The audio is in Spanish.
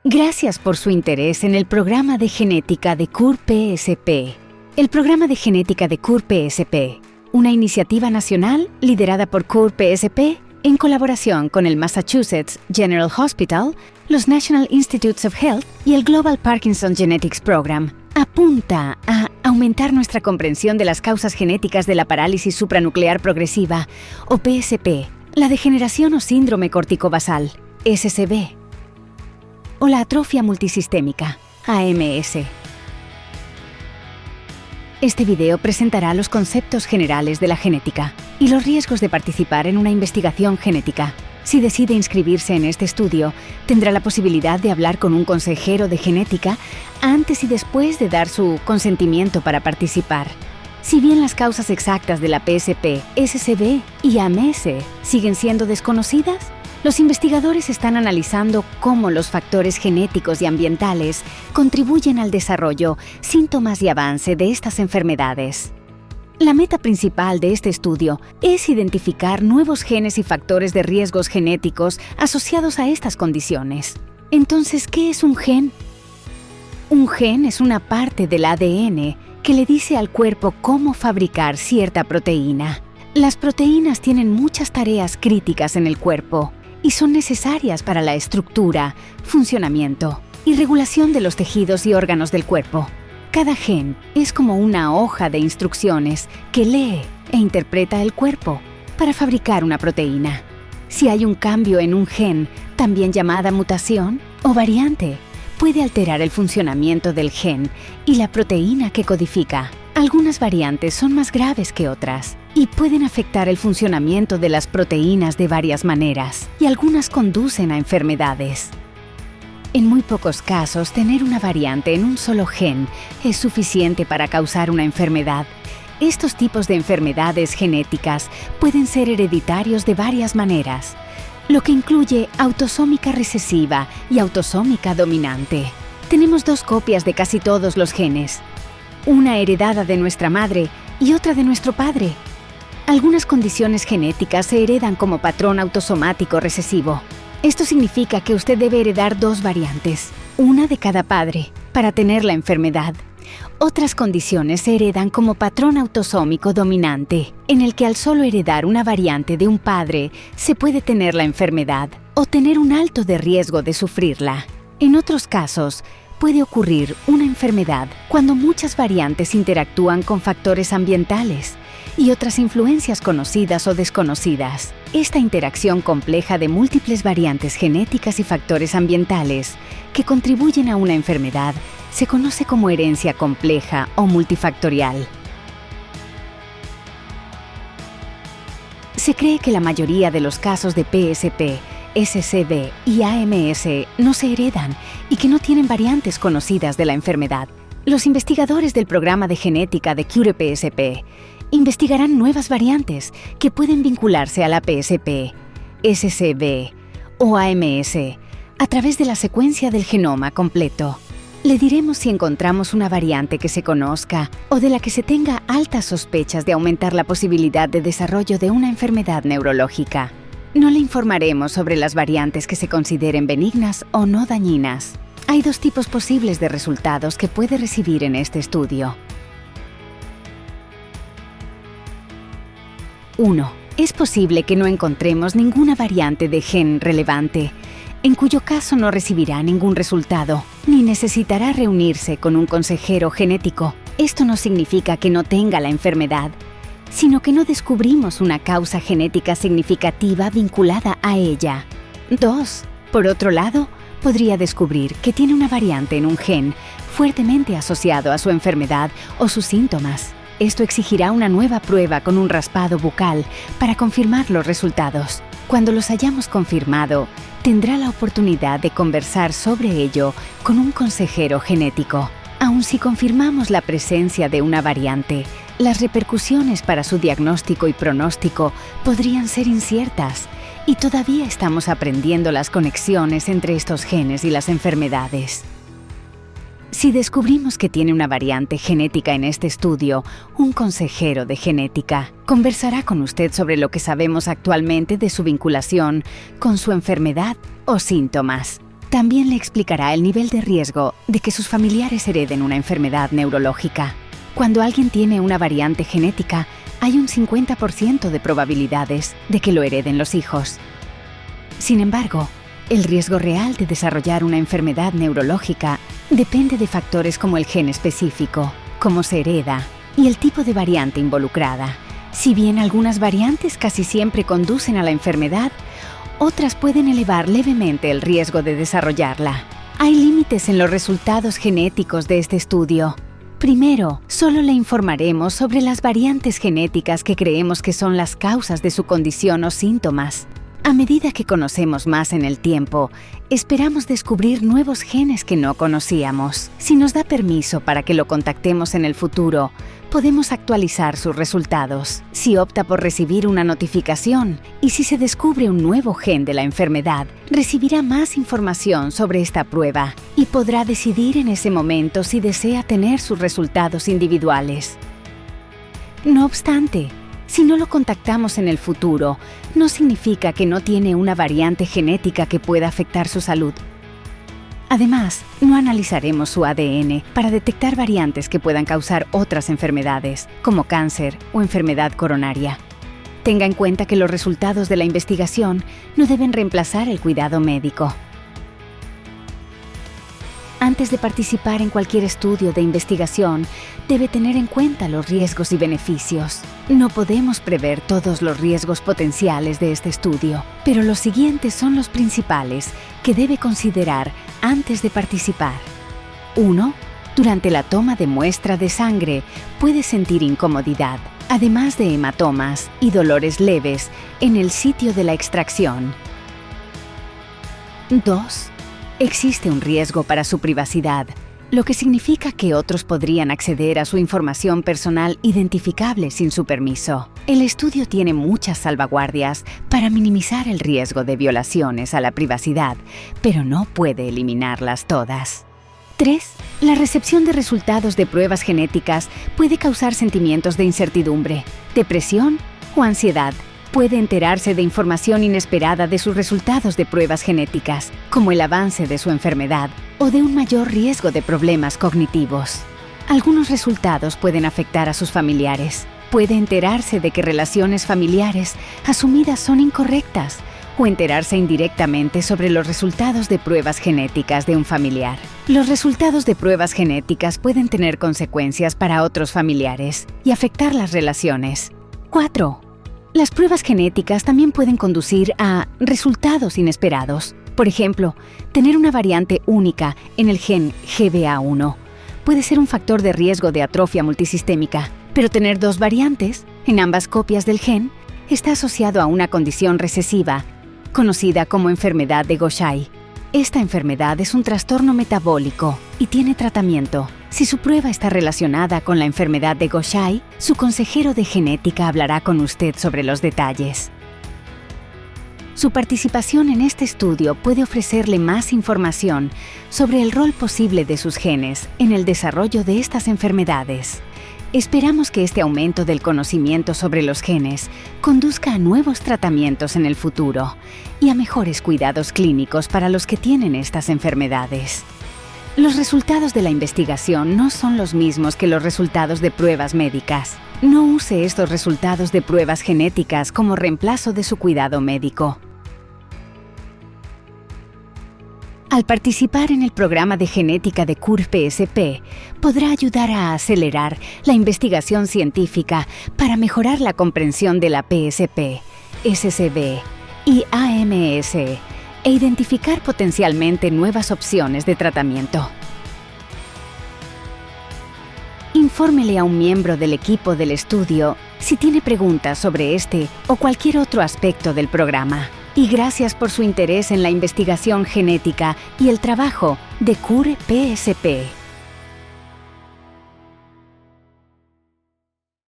Gracias por su interés en el programa de genética de CUR-PSP. El programa de genética de CUR-PSP, una iniciativa nacional liderada por CUR-PSP en colaboración con el Massachusetts General Hospital, los National Institutes of Health y el Global Parkinson Genetics Program, apunta a aumentar nuestra comprensión de las causas genéticas de la parálisis supranuclear progresiva, o PSP, la degeneración o síndrome corticobasal, SCB, o la atrofia multisistémica, AMS. Este video presentará los conceptos generales de la genética y los riesgos de participar en una investigación genética. Si decide inscribirse en este estudio, tendrá la posibilidad de hablar con un consejero de genética antes y después de dar su consentimiento para participar. Si bien las causas exactas de la PSP, SCB y AMS siguen siendo desconocidas, los investigadores están analizando cómo los factores genéticos y ambientales contribuyen al desarrollo, síntomas y avance de estas enfermedades. La meta principal de este estudio es identificar nuevos genes y factores de riesgos genéticos asociados a estas condiciones. Entonces, ¿qué es un gen? Un gen es una parte del ADN que le dice al cuerpo cómo fabricar cierta proteína. Las proteínas tienen muchas tareas críticas en el cuerpo y son necesarias para la estructura, funcionamiento y regulación de los tejidos y órganos del cuerpo. Cada gen es como una hoja de instrucciones que lee e interpreta el cuerpo para fabricar una proteína. Si hay un cambio en un gen, también llamada mutación o variante, puede alterar el funcionamiento del gen y la proteína que codifica. Algunas variantes son más graves que otras y pueden afectar el funcionamiento de las proteínas de varias maneras, y algunas conducen a enfermedades. En muy pocos casos, tener una variante en un solo gen es suficiente para causar una enfermedad. Estos tipos de enfermedades genéticas pueden ser hereditarios de varias maneras, lo que incluye autosómica recesiva y autosómica dominante. Tenemos dos copias de casi todos los genes, una heredada de nuestra madre y otra de nuestro padre. Algunas condiciones genéticas se heredan como patrón autosomático recesivo. Esto significa que usted debe heredar dos variantes, una de cada padre, para tener la enfermedad. Otras condiciones se heredan como patrón autosómico dominante, en el que al solo heredar una variante de un padre, se puede tener la enfermedad o tener un alto de riesgo de sufrirla. En otros casos, puede ocurrir una enfermedad cuando muchas variantes interactúan con factores ambientales y otras influencias conocidas o desconocidas. Esta interacción compleja de múltiples variantes genéticas y factores ambientales que contribuyen a una enfermedad se conoce como herencia compleja o multifactorial. Se cree que la mayoría de los casos de PSP, SCB y AMS no se heredan y que no tienen variantes conocidas de la enfermedad. Los investigadores del programa de genética de CUR-PSP investigarán nuevas variantes que pueden vincularse a la PSP, SCB o AMS a través de la secuencia del genoma completo. Le diremos si encontramos una variante que se conozca o de la que se tenga altas sospechas de aumentar la posibilidad de desarrollo de una enfermedad neurológica. No le informaremos sobre las variantes que se consideren benignas o no dañinas. Hay dos tipos posibles de resultados que puede recibir en este estudio. 1. Es posible que no encontremos ninguna variante de gen relevante, en cuyo caso no recibirá ningún resultado, ni necesitará reunirse con un consejero genético. Esto no significa que no tenga la enfermedad, sino que no descubrimos una causa genética significativa vinculada a ella. 2. Por otro lado, podría descubrir que tiene una variante en un gen fuertemente asociado a su enfermedad o sus síntomas. Esto exigirá una nueva prueba con un raspado bucal para confirmar los resultados. Cuando los hayamos confirmado, tendrá la oportunidad de conversar sobre ello con un consejero genético. Aun si confirmamos la presencia de una variante, las repercusiones para su diagnóstico y pronóstico podrían ser inciertas, y todavía estamos aprendiendo las conexiones entre estos genes y las enfermedades. Si descubrimos que tiene una variante genética en este estudio, un consejero de genética conversará con usted sobre lo que sabemos actualmente de su vinculación con su enfermedad o síntomas. También le explicará el nivel de riesgo de que sus familiares hereden una enfermedad neurológica. Cuando alguien tiene una variante genética, hay un 50% de probabilidades de que lo hereden los hijos. Sin embargo, el riesgo real de desarrollar una enfermedad neurológica depende de factores como el gen específico, cómo se hereda y el tipo de variante involucrada. Si bien algunas variantes casi siempre conducen a la enfermedad, otras pueden elevar levemente el riesgo de desarrollarla. Hay límites en los resultados genéticos de este estudio. Primero, solo le informaremos sobre las variantes genéticas que creemos que son las causas de su condición o síntomas. A medida que conocemos más en el tiempo, esperamos descubrir nuevos genes que no conocíamos. Si nos da permiso para que lo contactemos en el futuro, podemos actualizar sus resultados. Si opta por recibir una notificación y si se descubre un nuevo gen de la enfermedad, recibirá más información sobre esta prueba y podrá decidir en ese momento si desea tener sus resultados individuales. No obstante, si no lo contactamos en el futuro, no significa que no tiene una variante genética que pueda afectar su salud. Además, no analizaremos su ADN para detectar variantes que puedan causar otras enfermedades, como cáncer o enfermedad coronaria. Tenga en cuenta que los resultados de la investigación no deben reemplazar el cuidado médico. Antes de participar en cualquier estudio de investigación, debe tener en cuenta los riesgos y beneficios. No podemos prever todos los riesgos potenciales de este estudio, pero los siguientes son los principales que debe considerar antes de participar. 1. Durante la toma de muestra de sangre, puede sentir incomodidad, además de hematomas y dolores leves en el sitio de la extracción. 2. Existe un riesgo para su privacidad, lo que significa que otros podrían acceder a su información personal identificable sin su permiso. El estudio tiene muchas salvaguardias para minimizar el riesgo de violaciones a la privacidad, pero no puede eliminarlas todas. 3. La recepción de resultados de pruebas genéticas puede causar sentimientos de incertidumbre, depresión o ansiedad. Puede enterarse de información inesperada de sus resultados de pruebas genéticas, como el avance de su enfermedad o de un mayor riesgo de problemas cognitivos. Algunos resultados pueden afectar a sus familiares. Puede enterarse de que relaciones familiares asumidas son incorrectas o enterarse indirectamente sobre los resultados de pruebas genéticas de un familiar. Los resultados de pruebas genéticas pueden tener consecuencias para otros familiares y afectar las relaciones. 4. Las pruebas genéticas también pueden conducir a resultados inesperados. Por ejemplo, tener una variante única en el gen GBA1 puede ser un factor de riesgo de atrofia multisistémica, pero tener dos variantes en ambas copias del gen está asociado a una condición recesiva, conocida como enfermedad de Gaucher. Esta enfermedad es un trastorno metabólico y tiene tratamiento. Si su prueba está relacionada con la enfermedad de Gaucher, su consejero de genética hablará con usted sobre los detalles. Su participación en este estudio puede ofrecerle más información sobre el rol posible de sus genes en el desarrollo de estas enfermedades. Esperamos que este aumento del conocimiento sobre los genes conduzca a nuevos tratamientos en el futuro y a mejores cuidados clínicos para los que tienen estas enfermedades. Los resultados de la investigación no son los mismos que los resultados de pruebas médicas. No use estos resultados de pruebas genéticas como reemplazo de su cuidado médico. Al participar en el programa de genética de CUR-PSP, podrá ayudar a acelerar la investigación científica para mejorar la comprensión de la PSP, SCB y AMS e identificar potencialmente nuevas opciones de tratamiento. Infórmele a un miembro del equipo del estudio si tiene preguntas sobre este o cualquier otro aspecto del programa. Y gracias por su interés en la investigación genética y el trabajo de CUR-PSP.